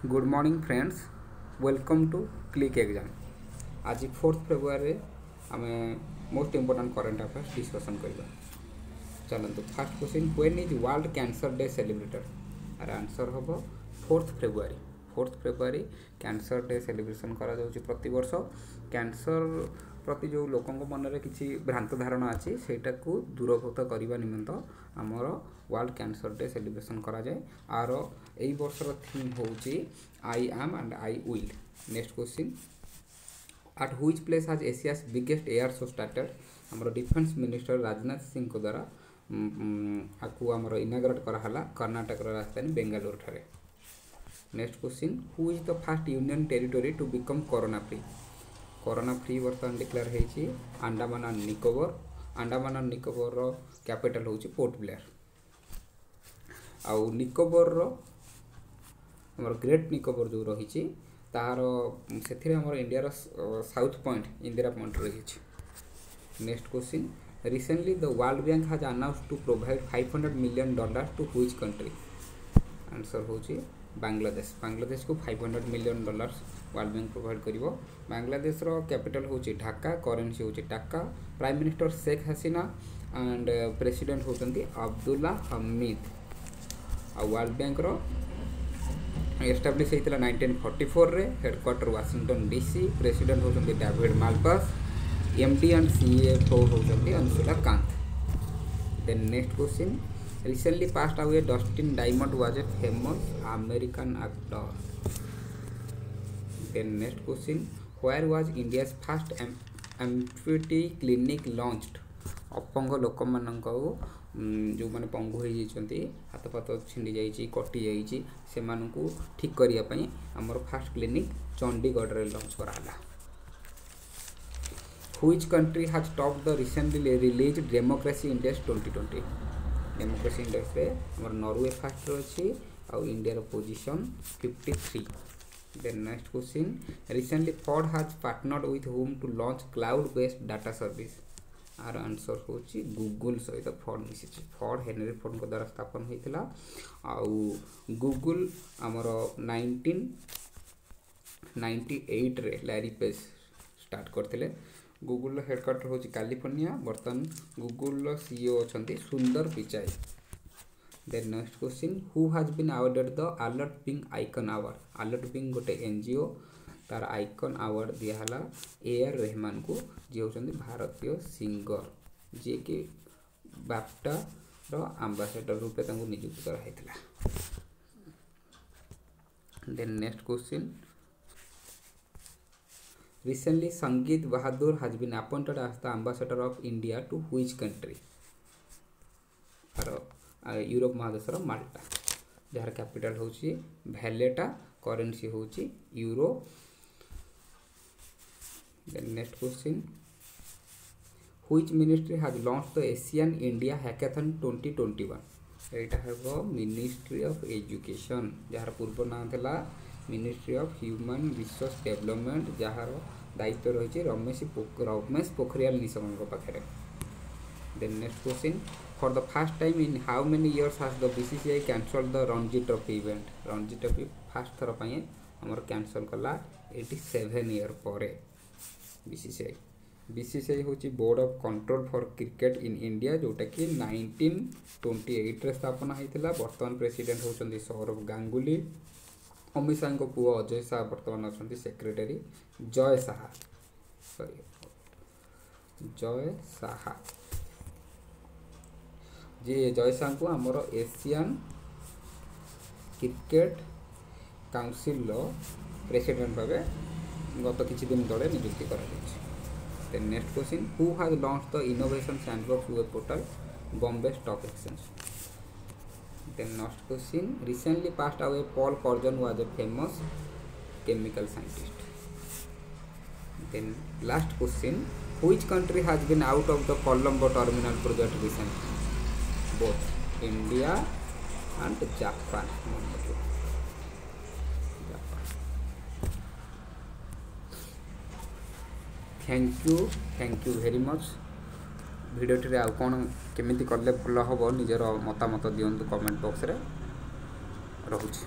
Good morning friends, welcome to click exam. आज 4 February आम most important current affairs discussion करवा। चलते first question, when is world cancer day celebrated? Our answer हम 4 February. 4 February cancer day celebration करा जाउछि प्रति वर्ष। Cancer प्रति जो लोकों मन में किसी भ्रांत धारणा अच्छी से दूरभूत करने निमित्त आमर वर्ल्ड कैंसर डे सेलिब्रेशन करा जाए। आर यही वर्षर थीम होची I am and I will. Next question, at which place has Asia's biggest air show started? आमर डिफेंस मिनिस्टर राजनाथ सिंह को द्वारा आपको आमर इनाग्रेट कराला कर्नाटक राजधानी बेंगालुरु ठारे। Next question, who is the first union territory to become corona free? Corona free बर्तमान declare होती Andaman and Nicobar. Andaman and Nicobar capital होची पोर्ट ब्लेयर। आउ निकोबर हमर ग्रेट निकोबर जो रही तार से हमर India south point Indira point रही। Next question, recently the world bank has announced to provide $500 million to which country? Answer होची बांग्लादेश। बांग्लादेश को $500 million वर्ल्ड बैंक प्रोवाइड करिवो। बांग्लादेश रो कैपिटल होची ढाका, करेंसी होची Taka. Prime minister Sheikh Hasina and president होचंती अब्दुल्ला हमीद। आ वर्ल्ड बैंक रो एस्टाब्लिश होइतला 1944 रे। Headquarter Washington DC. प्रेसिडेंट होचंती David Malpass. MD and CFO होचंती Anshula Kant. Then next question, recently passed away Dustin Diamond was a famous American actor. Then next question, where was India's first amputee clinic launched? अपंग लोक मानक जो मैंने पंगु हो हाथ पात छिंडी जाइए कटि जाइए से ठीक करने आमर फास्ट क्लिनिक चंडीगढ़ रे लॉन्च कराला। Which country has topped the recently released Democracy Index 2020? Democracy index रे हमर नॉर्वे फास्ट अच्छी और India position 53। Then next question, recently Ford has partnered with home to launch cloud based data service? Our answer होची Google सहित Ford मिसी। Ford Henry Ford को द्वारा स्थापन होइतिला आउ गूगल हमर 1998 रे लैरी पेज स्टार्ट करथिले। गूगल हेडक्वार्टर होची कैलिफोर्निया। बर्तमान गूगल सीईओ अछंती Sundar Pichai. Then next question, who has been awarded the alert ping icon award? Alert ping गोटे एनजीओ तार आइकन अवार्ड दियाला एआर रहमान को, जे होचंती भारतीय सिंगर, जे कि बाफ्टा रो एम्बेसडर रूपे तांको नियुक्त करा हैतला। Then next question, recently Sangeet Bahadur has been appointed as the ambassador of India to which country? यूरोप महादेशर माल्टा, जार कैपिटल होची भैलेटा, करेंसी होची euro. Then next question, which ministry has launched the Asian India hackathon 2021? एटा हेबो ministry of education, jar पूर्व नाम थला ministry of human resource development, जार दायित्व रही रमेश पोखरियाल निशंक पाखे। Then next question, for the first time in how many years has the BCCI cancelled the Ranji trophy event? Ranji trophy first थर पर आमर कैंसल कला 87 ईयर पर। बीसीसीआई होची board of control for cricket in India, जोटा कि 1928 रे स्थापना होइतिला। वर्तमान प्रेसिडेंट होचंती सौरभ गांगुली। अमित शाह को पुओ अजय शाह बर्तमान अच्छा सेक्रेटरी। जय शाह जी जय शाह को आमर एशियन क्रिकेट काउंसिल प्रेसिडेंट भाव गत किछि दिन तले नियुक्ति करा जायछि। Then next question, who has launched the innovation sandbox web portal? Bombay stock exchange. Then next question, recently passed away Paul Corjon was a famous chemical scientist. Then last question, which country has been out of the Colombo terminal project recently? Both India and Japan. Thank you very much. भिडियोटी आउ कौन केमिति कले भल हम निजर मतामत दिंतु comment box रे। रहुछि।